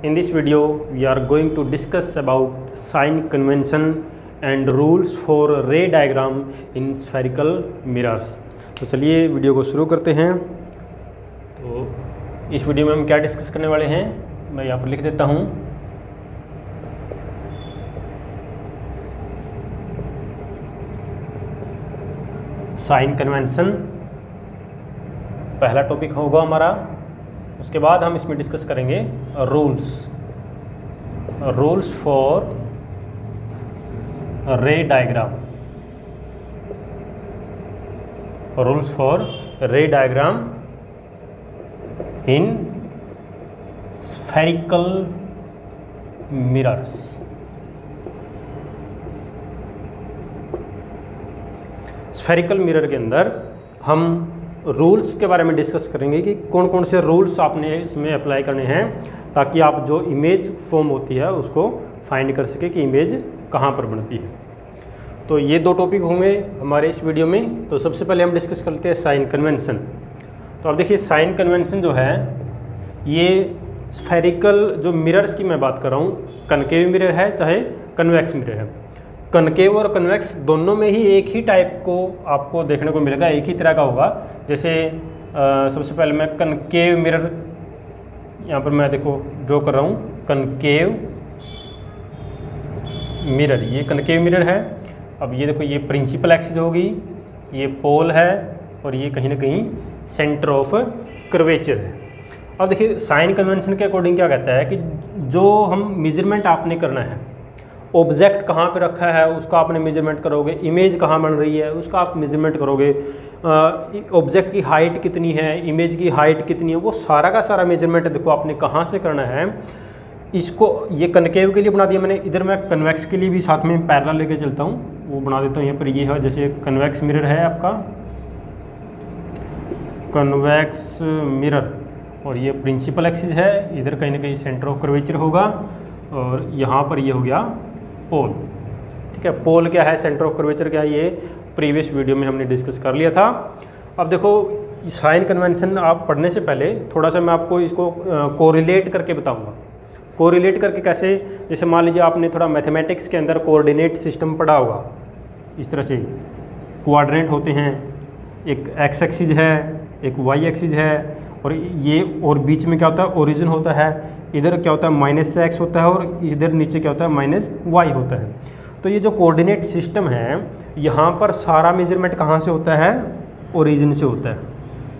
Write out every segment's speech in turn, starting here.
In this video, we are going to discuss about sign convention and rules for ray diagram in spherical mirrors. तो चलिए video को शुरू करते हैं। तो इस वीडियो में हम क्या डिस्कस करने वाले हैं, मैं यहाँ पर लिख देता हूँ। साइन कन्वेंशन पहला टॉपिक होगा हमारा। उसके बाद हम इसमें डिस्कस करेंगे रूल्स फॉर रे डायग्राम, रूल्स फॉर रे diagram in spherical mirrors. Spherical mirror के अंदर हम रूल्स के बारे में डिस्कस करेंगे कि कौन कौन से रूल्स आपने इसमें अप्लाई करने हैं ताकि आप जो इमेज फॉर्म होती है उसको फाइंड कर सके कि इमेज कहाँ पर बनती है। तो ये दो टॉपिक होंगे हमारे इस वीडियो में। तो सबसे पहले हम डिस्कस करते हैं साइन कन्वेंशन। तो अब देखिए साइन कन्वेंशन जो है ये स्फेरिकल जो मिरर्स की मैं बात कर रहा हूँ, कनकेव मिरर है चाहे कन्वेक्स मिरर है। कनकेव और कन्वेक्स दोनों में ही एक ही टाइप को आपको देखने को मिलेगा, एक ही तरह का होगा। जैसे सबसे पहले मैं कनकेव मिरर यहाँ पर मैं देखो ड्रॉ कर रहा हूँ, कनकेव मिरर, ये कनकेव मिरर है। अब ये देखो ये प्रिंसिपल एक्सिस होगी, ये पोल है और ये कहीं ना कहीं सेंटर ऑफ कर्वेचर है। अब देखिए साइन कन्वेंशन के अकॉर्डिंग क्या कहता है कि जो हम मेजरमेंट आपने करना है, ऑब्जेक्ट कहाँ पे रखा है उसका आपने मेजरमेंट करोगे, इमेज कहाँ बन रही है उसका आप मेजरमेंट करोगे, ऑब्जेक्ट की हाइट कितनी है, इमेज की हाइट कितनी है, वो सारा का सारा मेजरमेंट देखो आपने कहाँ से करना है। इसको ये कनकेव के लिए बना दिया मैंने, इधर मैं कन्वेक्स के लिए भी साथ में पैरेलल लेके चलता हूँ, वो बना देता हूँ। यहाँ पर ये है जैसे कन्वेक्स मिरर है आपका, कन्वेक्स मिरर, और ये प्रिंसिपल एक्सिस है, इधर कहीं ना कहीं सेंटर ऑफ कर्वेचर होगा, और यहाँ पर ये हो गया पोल। ठीक है, पोल क्या है, सेंटर ऑफ कर्वेचर क्या है, ये प्रीवियस वीडियो में हमने डिस्कस कर लिया था। अब देखो साइन कन्वेंशन आप पढ़ने से पहले थोड़ा सा मैं आपको इसको कोरिलेट करके बताऊंगा। कोरिलेट करके कैसे, जैसे मान लीजिए आपने थोड़ा मैथमेटिक्स के अंदर कोऑर्डिनेट सिस्टम पढ़ा होगा। इस तरह से क्वाड्रेंट होते हैं, एक एक्स एक्सिस है, एक वाई एक्सिस है, और ये और बीच में क्या होता है, ओरिजिन होता है। इधर क्या होता है, माइनस एक्स होता है, और इधर नीचे क्या होता है, माइनस वाई होता है। तो ये जो कोऑर्डिनेट सिस्टम है, यहाँ पर सारा मेजरमेंट कहाँ से होता है, ओरिजिन से होता है।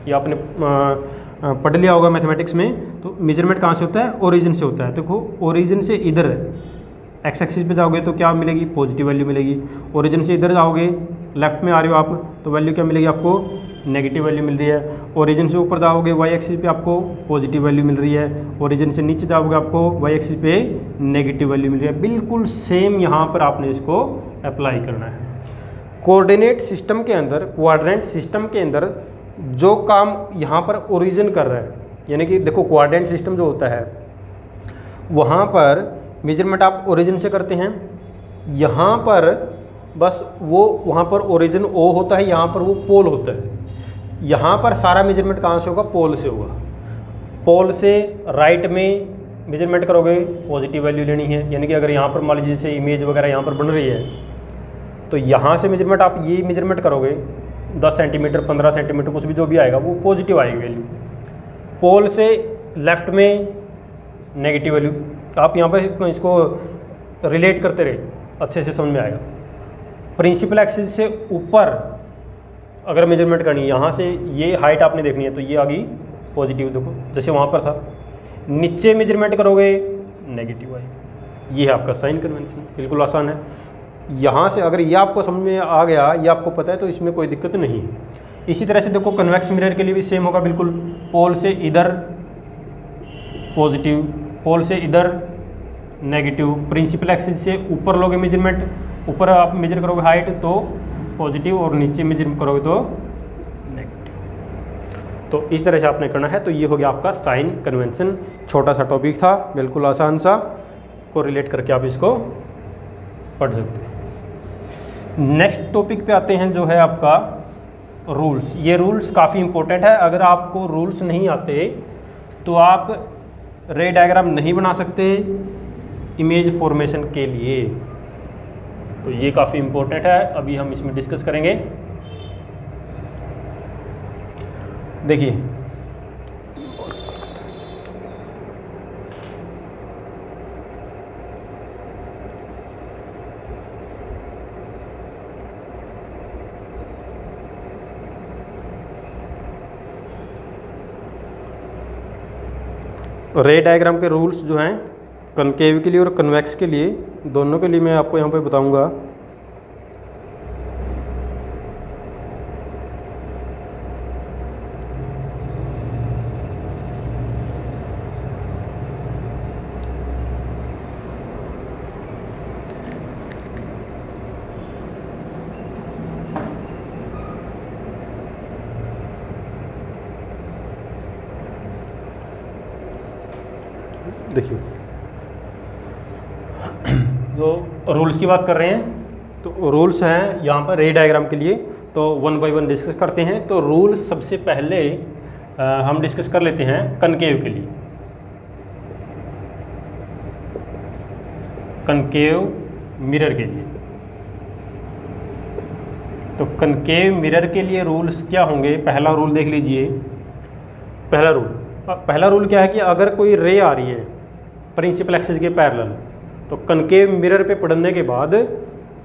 ये आपने पढ़ लिया होगा मैथमेटिक्स में। तो मेजरमेंट कहाँ से होता है, ओरिजिन से होता है। देखो ओरिजिन से इधर एक्स एक्सिस पे जाओगे तो क्या मिलेगी, पॉजिटिव वैल्यू मिलेगी। ओरिजिन से इधर जाओगे, लेफ्ट में आ रहे हो आप, तो वैल्यू क्या मिलेगी आपको, नेगेटिव वैल्यू मिल रही है। ओरिजिन से ऊपर जाओगे वाई एक्सिस पे आपको पॉजिटिव वैल्यू मिल रही है। ओरिजिन से नीचे जाओगे आपको वाई एक्सिस पे नेगेटिव वैल्यू मिल रही है। बिल्कुल सेम यहाँ पर आपने इसको अप्लाई करना है। कोऑर्डिनेट सिस्टम के अंदर, क्वाड्रेंट सिस्टम के अंदर जो काम यहाँ पर ओरिजिन कर रहा है, यानी कि देखो क्वाड्रेंट सिस्टम जो होता है वहाँ पर मेजरमेंट आप ओरिजिन से करते हैं। यहाँ पर बस वो वहाँ पर ओरिजिन ओ होता है, यहाँ पर वो पोल होता है। यहाँ पर सारा मेजरमेंट कहाँ से होगा, पोल से होगा। पोल से राइट में मेजरमेंट करोगे, पॉजिटिव वैल्यू लेनी है। यानी कि अगर यहाँ पर मान लीजिए जैसे इमेज वगैरह यहाँ पर बन रही है, तो यहाँ से मेजरमेंट आप ये मेजरमेंट करोगे 10 सेंटीमीटर 15 सेंटीमीटर कुछ भी जो भी आएगा वो पॉजिटिव आएगी वैल्यू। पोल से लेफ्ट में नेगेटिव वैल्यू। आप यहाँ पर इसको रिलेट करते रहे, अच्छे से समझ में आएगा। प्रिंसिपल एक्सिस से ऊपर अगर मेजरमेंट करनी है, यहाँ से ये हाइट आपने देखनी है, तो ये आ गई पॉजिटिव, देखो जैसे वहाँ पर था। नीचे मेजरमेंट करोगे नेगेटिव आएगी। ये है आपका साइन कन्वेंशन, बिल्कुल आसान है। यहाँ से अगर ये आपको समझ में आ गया, ये आपको पता है, तो इसमें कोई दिक्कत नहीं है। इसी तरह से देखो कन्वेक्स मिरर के लिए भी सेम होगा बिल्कुल। पोल से इधर पॉजिटिव, पोल से इधर नेगेटिव। प्रिंसिपल एक्सिस से ऊपर लोगे मेजरमेंट, ऊपर आप मेजर करोगे हाइट तो पॉजिटिव, और नीचे मेजर करोगे तो नेगेटिव। तो इस तरह से आपने करना है। तो ये हो गया आपका साइन कन्वेंशन। छोटा सा टॉपिक था, बिल्कुल आसान सा, को रिलेट करके आप इसको पढ़ सकते हैं। नेक्स्ट टॉपिक पे आते हैं जो है आपका रूल्स। ये रूल्स काफ़ी इंपॉर्टेंट है। अगर आपको रूल्स नहीं आते तो आप रे डायग्राम नहीं बना सकते इमेज फॉर्मेशन के लिए। तो ये काफ़ी इम्पोर्टेंट है, अभी हम इसमें डिस्कस करेंगे। देखिए रे डायग्राम के रूल्स जो हैं कनकेव के लिए और कन्वेक्स के लिए, दोनों के लिए मैं आपको यहाँ पे बताऊंगा। देखिए जो रूल्स की बात कर रहे हैं, तो रूल्स हैं यहाँ पर रे डायग्राम के लिए, तो वन बाय वन डिस्कस करते हैं। तो रूल सबसे पहले हम डिस्कस कर लेते हैं कनकेव के लिए। कनकेव मिरर के लिए, तो कनकेव मिरर के लिए रूल्स क्या होंगे? पहला रूल देख लीजिए। पहला रूल क्या है कि अगर कोई रे आ रही है प्रिंसिपल एक्सिस के पैरेलल, तो कनकेव मिरर पे पड़ने के बाद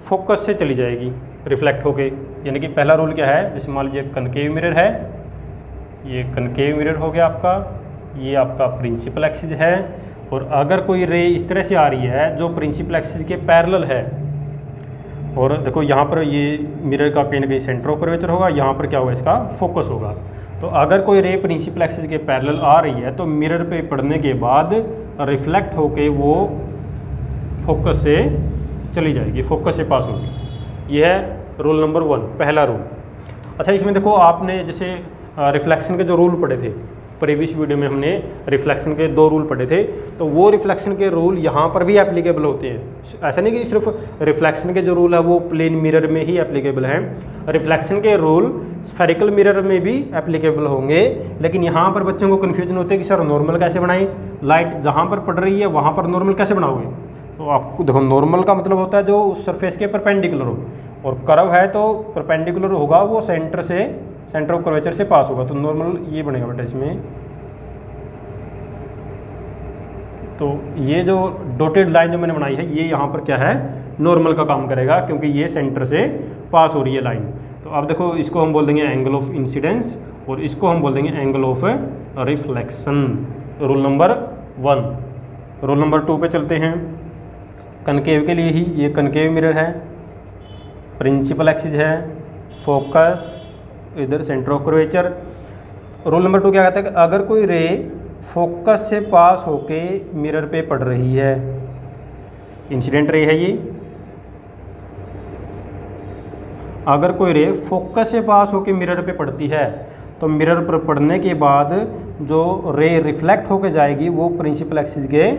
फोकस से चली जाएगी रिफ्लेक्ट होके। यानी कि पहला रूल क्या है, जैसे मान लीजिए कनकेव मिरर है, ये कनकेव मिरर हो गया आपका, ये आपका प्रिंसिपल एक्सिस है, और अगर कोई रे इस तरह से आ रही है जो प्रिंसिपल एक्सिस के पैरेलल है, और देखो यहाँ पर ये मिरर का कहीं ना कहीं सेंटर ऑफ कर्वेचर होगा, यहाँ पर क्या होगा, इसका फोकस होगा। तो अगर कोई रे प्रिंसिपल एक्सिस के पैरेलल आ रही है तो मिरर पे पड़ने के बाद रिफ्लेक्ट होके वो फोकस से चली जाएगी, फोकस से पास होगी। ये है रूल नंबर 1, पहला रूल। अच्छा, इसमें देखो आपने जैसे रिफ्लेक्शन के जो रूल पढ़े थे, प्रीवियस वीडियो में हमने रिफ्लेक्शन के 2 रूल पढ़े थे, तो वो रिफ्लेक्शन के रूल यहाँ पर भी एप्लीकेबल होते हैं। ऐसा नहीं कि सिर्फ रिफ्लेक्शन के जो रूल है वो प्लेन मिरर में ही एप्लीकेबल हैं, रिफ्लेक्शन के रूल स्फेरिकल मिरर में भी एप्लीकेबल होंगे। लेकिन यहाँ पर बच्चों को कन्फ्यूजन होती है कि सर नॉर्मल कैसे बनाएं, लाइट जहाँ पर पड़ रही है वहाँ पर नॉर्मल कैसे बनाओगे? तो आपको देखो, नॉर्मल का मतलब होता है जो उस सरफेस के परपेंडिकुलर हो, और कर्व है तो परपेंडिकुलर होगा, वो सेंटर ऑफ कर्वेचर से पास होगा, तो नॉर्मल ये बनेगा बेटा इसमें। तो ये जो डॉटेड लाइन जो मैंने बनाई है, ये यहाँ पर क्या है, नॉर्मल का काम करेगा, क्योंकि ये सेंटर से पास हो रही है लाइन। तो अब देखो, इसको हम बोल देंगे एंगल ऑफ इंसिडेंस, और इसको हम बोल देंगे angle of reflection. Rule number 1। Rule number 2 पे चलते हैं। कनकेव के लिए ही, ये कनकेव मिरर है, प्रिंसिपल एक्सिस है, फोकस इधर, centre of curvature. Rule number 2 क्या कहता है कि अगर कोई रे फोकस से पास होके मिरर पे पड़ रही है, इंसिडेंट रे है ये, अगर कोई रे फोकस से पास होके मिरर पे पड़ती है तो मिरर पर पड़ने के बाद जो रे रिफ्लेक्ट होके जाएगी वो प्रिंसिपल एक्सिस के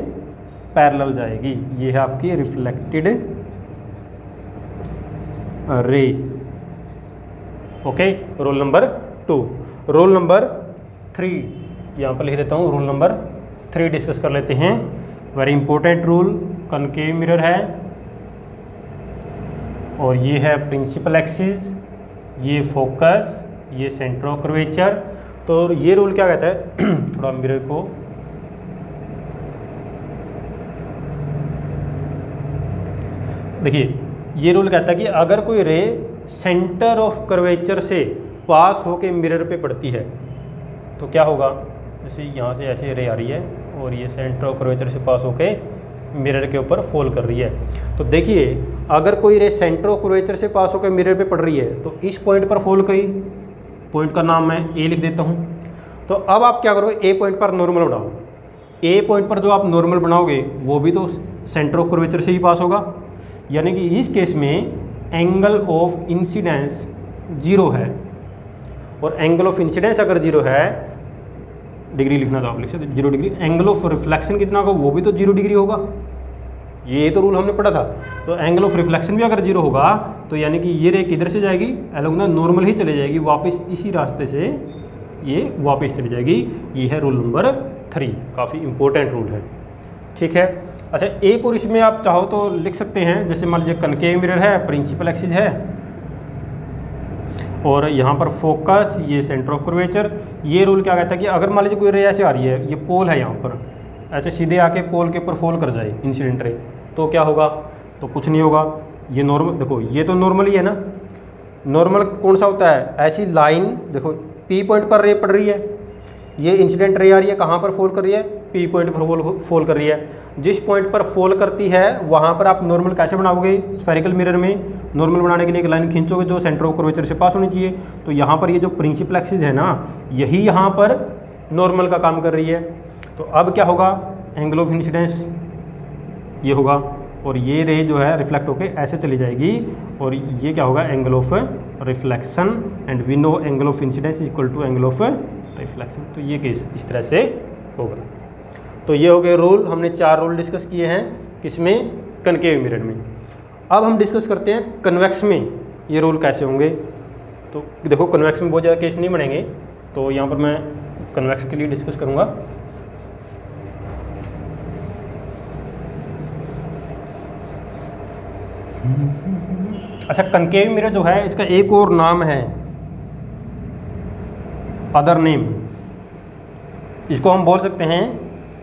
पैरेलल जाएगी। ये है आपकी reflected ray. Okay, rule number 2। Rule number 3 यहाँ पर लिख देता हूँ, रूल नंबर 3 डिस्कस कर लेते हैं। Very important rule, concave mirror है और ये है प्रिंसिपल एक्सिस, ये फोकस, ये सेंटर ऑफ कर्वेचर। तो ये रूल क्या कहता है थोड़ा मिरर को देखिए, ये रूल कहता है कि अगर कोई रे सेंटर ऑफ कर्वेचर से पास होके मिरर पे पड़ती है तो क्या होगा, जैसे यहाँ से ऐसे रे आ रही है और ये सेंटर ऑफ कर्वेचर से पास होके मिरर के ऊपर फॉल कर रही है। तो देखिए, अगर कोई रे सेंटर ऑफ कर्वेचर से पास होकर मिरर पे पड़ रही है तो इस पॉइंट पर फॉल करी, पॉइंट का नाम मैं ए लिख देता हूँ। तो अब आप क्या करो, ए पॉइंट पर नॉर्मल बनाओ। ए पॉइंट पर जो आप नॉर्मल बनाओगे वो भी तो सेंटर ऑफ कर्वेचर से ही पास होगा, यानी कि इस केस में एंगल ऑफ इंसिडेंस 0 है, और एंगल ऑफ इंसिडेंस अगर 0 है, डिग्री लिखना था आप लिख सकते 0 डिग्री, एंगल ऑफ रिफ्लेक्शन कितना होगा, वो भी तो 0 डिग्री होगा। ये तो रूल हमने पढ़ा था। तो एंगल ऑफ रिफ्लेक्शन भी अगर 0 होगा तो यानी कि ये रे किधर से जाएगी, अलोंग द नॉर्मल ही चले जाएगी, वापस इसी रास्ते से ये वापस चली जाएगी। ये है रूल नंबर 3, काफ़ी इंपॉर्टेंट रूल है, ठीक है। अच्छा, एक और इसमें आप चाहो तो लिख सकते हैं, जैसे मान लीजिए कनकेव मिरर है, प्रिंसिपल एक्सिस है, और यहाँ पर फोकस, ये सेंटर ऑफ कर्वेचर। ये रूल क्या कहता है कि अगर मान लीजिए कोई रे ऐसे आ रही है, ये पोल है यहाँ पर, ऐसे सीधे आके पोल के ऊपर फॉल कर जाए इंसिडेंट रे, तो क्या होगा? तो कुछ नहीं होगा। ये नॉर्मल, देखो ये तो नॉर्मल ही है ना। नॉर्मल कौन सा होता है? ऐसी लाइन, देखो पी पॉइंट पर रे पड़ रही है, ये इंसिडेंट रे आ रही है, कहाँ पर फॉल कर रही है? पी पॉइंट पर फॉल कर रही है। जिस पॉइंट पर फॉल करती है वहाँ पर आप नॉर्मल कैसे बनाओगे? स्फेरिकल मिरर में नॉर्मल बनाने के लिए एक लाइन खींचोगे जो सेंटर ऑफ कर्वेचर से पास होनी चाहिए। तो यहाँ पर ये जो प्रिंसिपल एक्सिस है ना, यही यहाँ पर नॉर्मल का काम कर रही है। तो अब क्या होगा? एंगल ऑफ इंसिडेंस ये होगा, और ये रे जो है रिफ्लेक्ट होके ऐसे चली जाएगी, और ये क्या होगा? Angle of reflection, and we know angle of incidence equal to angle of reflection. तो ये केस इस तरह से होगा। तो ये हो गए रूल, हमने 4 रूल डिस्कस किए हैं, किसमें? कनकेव मिरर में। अब हम डिस्कस करते हैं कन्वेक्स में ये रूल कैसे होंगे। तो देखो कन्वेक्स में बहुत ज़्यादा केस नहीं बनेंगे, तो यहाँ पर मैं कन्वेक्स के लिए डिस्कस करूँगा। अच्छा, कनकेव मिरर जो है इसका एक और नाम है, अदर नेम, इसको हम बोल सकते हैं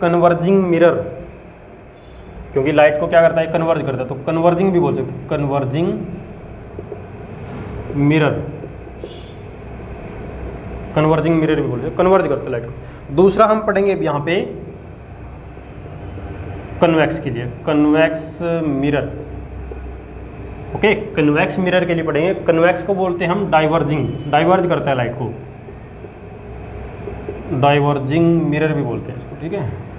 कन्वर्जिंग मिरर, क्योंकि लाइट को क्या करता है? कन्वर्ज करता है, तो कन्वर्जिंग भी बोल सकते हैं, कन्वर्जिंग मिरर, कन्वर्जिंग मिरर भी बोल सकते हैं, कन्वर्ज करता है लाइट को। दूसरा हम पढ़ेंगे यहाँ पे कन्वेक्स के लिए, convex mirror. Okay, convex mirror के लिए पढ़ेंगे। कन्वेक्स को बोलते हैं हम डाइवर्जिंग, डाइवर्ज करता है लाइट को, डाइवर्जिंग मिरर भी बोलते हैं इसको, ठीक है।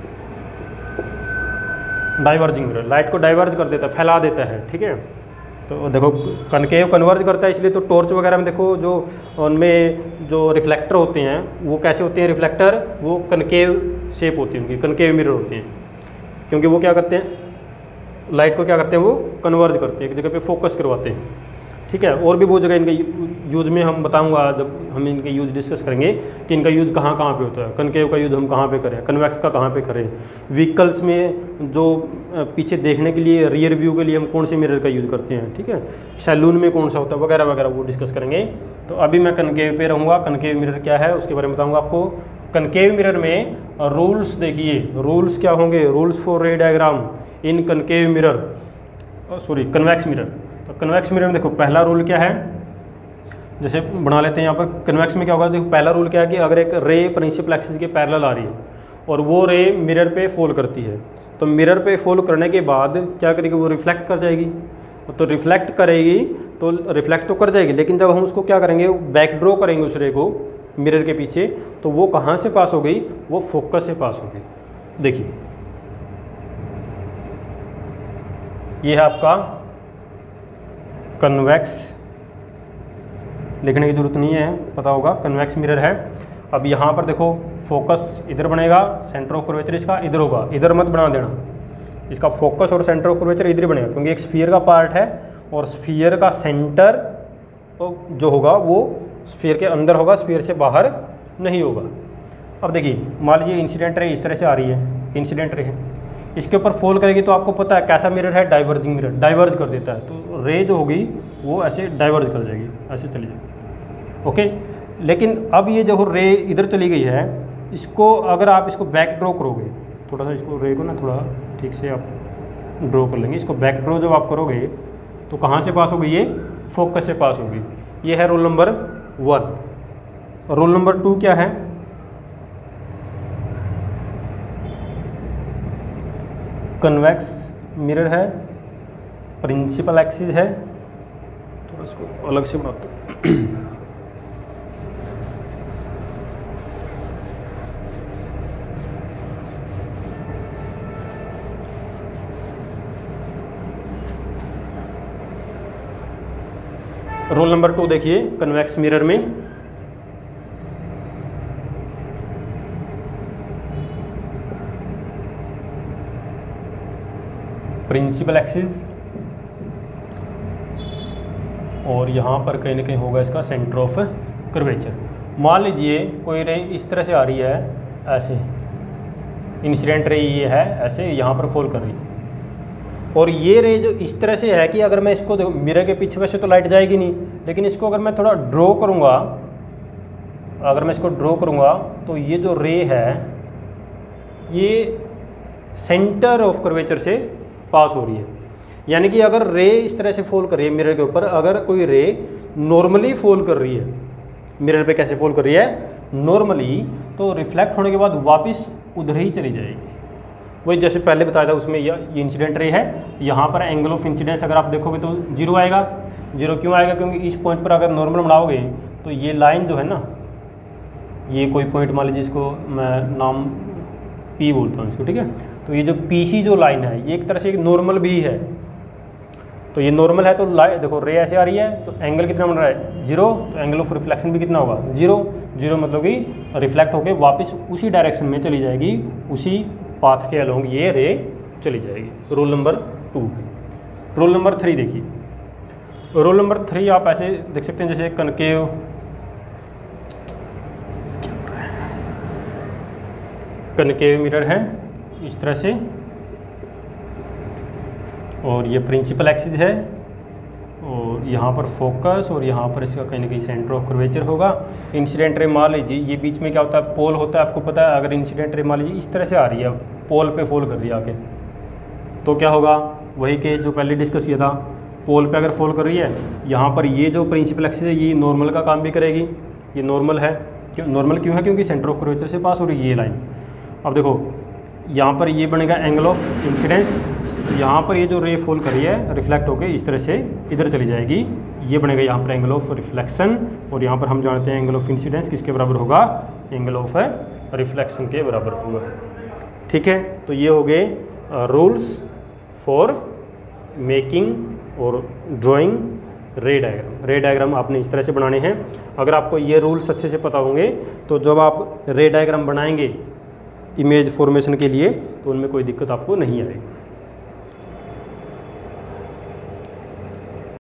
डाइवर्जिंग मिरर लाइट को डाइवर्ज कर देता है, फैला देता है, ठीक है। तो देखो कनकेव कन्वर्ज करता है, इसलिए तो टॉर्च वगैरह में देखो जो उनमें जो रिफ्लेक्टर होते हैं वो कैसे होते हैं? रिफ्लेक्टर वो कनकेव शेप होती है उनकी, कनकेव मिरर होते हैं, क्योंकि वो क्या करते हैं? लाइट को क्या करते हैं? वो कन्वर्ज करते हैं, एक जगह पे फोकस करवाते हैं, ठीक है। और भी बहुत जगह इनके यूज़ में हम बताऊंगा जब हम इनके यूज़ डिस्कस करेंगे कि इनका यूज़ कहाँ कहाँ पे होता है, कनकेव का यूज़ हम कहाँ पे करें, कन्वेक्स का कहाँ पे करें, व्हीकल्स में जो पीछे देखने के लिए रियर व्यू के लिए हम कौन से मिरर का यूज़ करते हैं, ठीक है, सैलून में कौन सा होता है वगैरह वगैरह, वो डिस्कस करेंगे। तो अभी मैं कनकेव पे रहूँगा, कनकेव मिरर क्या है उसके बारे में बताऊँगा आपको। कनकेव मिरर में रूल्स देखिए, रूल्स क्या होंगे? रूल्स फॉर रे diagram in concave mirror, sorry convex mirror. तो कन्वेक्स मिरर में देखो पहला रूल क्या है, जैसे बना लेते हैं यहाँ पर। कन्वेक्स में क्या होगा? देखो पहला रूल क्या है कि अगर एक रे प्रिंसिपल एक्सिस के पैरेलल आ रही है और वो रे मिरर पे फॉल करती है, तो मिरर पे फॉल करने के बाद क्या करेगी? वो रिफ्लेक्ट कर जाएगी। तो रिफ्लेक्ट करेगी तो रिफ्लेक्ट तो कर जाएगी, लेकिन जब हम उसको क्या करेंगे? बैक ड्रॉ करेंगे उस रे को मिरर के पीछे, तो वो कहाँ से पास हो गई? वो फोकस से पास हो गई। देखिए ये है आपका कन्वेक्स, लिखने की ज़रूरत नहीं है, पता होगा कन्वेक्स मिरर है। अब यहाँ पर देखो फोकस इधर बनेगा, सेंटर ऑफ कर्वेचर इसका इधर होगा, इधर मत बना देना, इसका फोकस और सेंटर ऑफ कर्वेचर इधर ही बनेगा, क्योंकि एक स्फीयर का पार्ट है और स्फीयर का सेंटर जो होगा वो स्फीयर के अंदर होगा, स्फीयर से बाहर नहीं होगा। अब देखिए मान लीजिए इंसिडेंट रे इस तरह से आ रही है, इंसिडेंट रे है, इसके ऊपर फॉल करेगी तो आपको पता है कैसा मिरर है? डाइवर्जिंग मिरर, डाइवर्ज कर देता है, तो रे जो होगी वो ऐसे डाइवर्ज कर जाएगी, ऐसे चली जाएगी। ओके, लेकिन अब ये जो रे इधर चली गई है, इसको अगर आप इसको बैक ड्रॉ करोगे, थोड़ा सा इसको रे को ना थोड़ा ठीक से आप ड्रॉ कर लेंगे, इसको बैक ड्रॉ जब आप करोगे तो कहाँ से पास होगी? ये फोकस से पास होगी। ये है रूल नंबर 1। रूल नंबर 2 क्या है? कन्वेक्स मिरर है, प्रिंसिपल एक्सिस है, तो इसको अलग से बनाते हैं। रोल नंबर 2 देखिए कन्वेक्स मिरर में, प्रिंसिपल एक्सिस और यहाँ पर कहीं ना कहीं होगा इसका सेंटर ऑफ कर्वेचर। मान लीजिए कोई रे इस तरह से आ रही है, ऐसे इंसिडेंट रे ये है ऐसे यहाँ पर फॉल कर रही है। और ये रे जो इस तरह से है कि अगर मैं इसको देखो, मिरर के पीछे वैसे तो लाइट जाएगी नहीं, लेकिन इसको अगर मैं थोड़ा ड्रॉ करूँगा, अगर मैं इसको ड्रॉ करूँगा तो ये जो रे है ये सेंटर ऑफ कर्वेचर से पास हो रही है। यानी कि अगर रे इस तरह से फॉल कर रही है मिरर के ऊपर, अगर कोई रे नॉर्मली फॉल कर रही है मिरर पे, कैसे फॉल कर रही है नॉर्मली, तो रिफ्लेक्ट होने के बाद वापस उधर ही चली जाएगी। वही जैसे पहले बताया था उसमें ये इंसिडेंट रे है, यहाँ पर एंगल ऑफ इंसिडेंस अगर आप देखोगे तो 0 आएगा। 0 क्यों आएगा? क्योंकि इस पॉइंट पर अगर नॉर्मल बनाओगे तो ये लाइन जो है ना, ये कोई पॉइंट मान लीजिए, इसको मैं नाम P बोलता हूँ इसको, ठीक है। तो ये जो PC जो लाइन है ये एक तरह से एक नॉर्मल भी है। तो ये नॉर्मल है तो देखो रे ऐसे आ रही है तो एंगल कितना बन रहा है 0, तो एंगल ऑफ रिफ्लेक्शन भी कितना होगा 0। 0 मतलब कि रिफ्लेक्ट होकर वापस उसी डायरेक्शन में चली जाएगी, उसी पाथ के अलोंग ये रे चली जाएगी। Rule number 2। रूल नंबर 3 देखिए। रूल नंबर 3 आप ऐसे देख सकते हैं, जैसे कनकेव मिरर है इस तरह से, और ये प्रिंसिपल एक्सिस है, और यहाँ पर फोकस, और यहाँ पर इसका कहीं ना कहीं सेंटर ऑफ कर्वेचर होगा। इंसिडेंट रे मान लीजिए ये बीच में क्या होता है, पोल होता है, आपको पता है। अगर इंसिडेंट रे मान लीजिए इस तरह से आ रही है, पोल पे फॉल कर रही है आके, तो क्या होगा, वही केस जो पहले डिस्कस किया था। पोल पे अगर फॉल कर रही है, यहाँ पर ये जो प्रिंसिपल एक्सिस है ये नॉर्मल का काम भी करेगी। ये नॉर्मल है, नॉर्मल क्यों है? क्योंकि सेंटर ऑफ कर्वेचर से पास हो रही है ये लाइन। अब देखो यहाँ पर ये बनेगा एंगल ऑफ इंसिडेंस, यहाँ पर ये जो रे फॉल कर रही है रिफ्लेक्ट होकर इस तरह से इधर चली जाएगी, ये बनेगा यहाँ पर एंगल ऑफ रिफ्लेक्शन। और यहाँ पर हम जानते हैं एंगल ऑफ इंसिडेंस किसके बराबर होगा, एंगल ऑफ रिफ्लेक्शन के बराबर होगा। ठीक है, तो ये हो गए रूल्स फॉर मेकिंग और ड्राइंग रे डायग्राम। रे डायग्राम आपने इस तरह से बनाने हैं। अगर आपको ये रूल्स अच्छे से पता होंगे तो जब आप रे डायग्राम बनाएंगे इमेज फॉर्मेशन के लिए तो उनमें कोई दिक्कत आपको नहीं आएगी।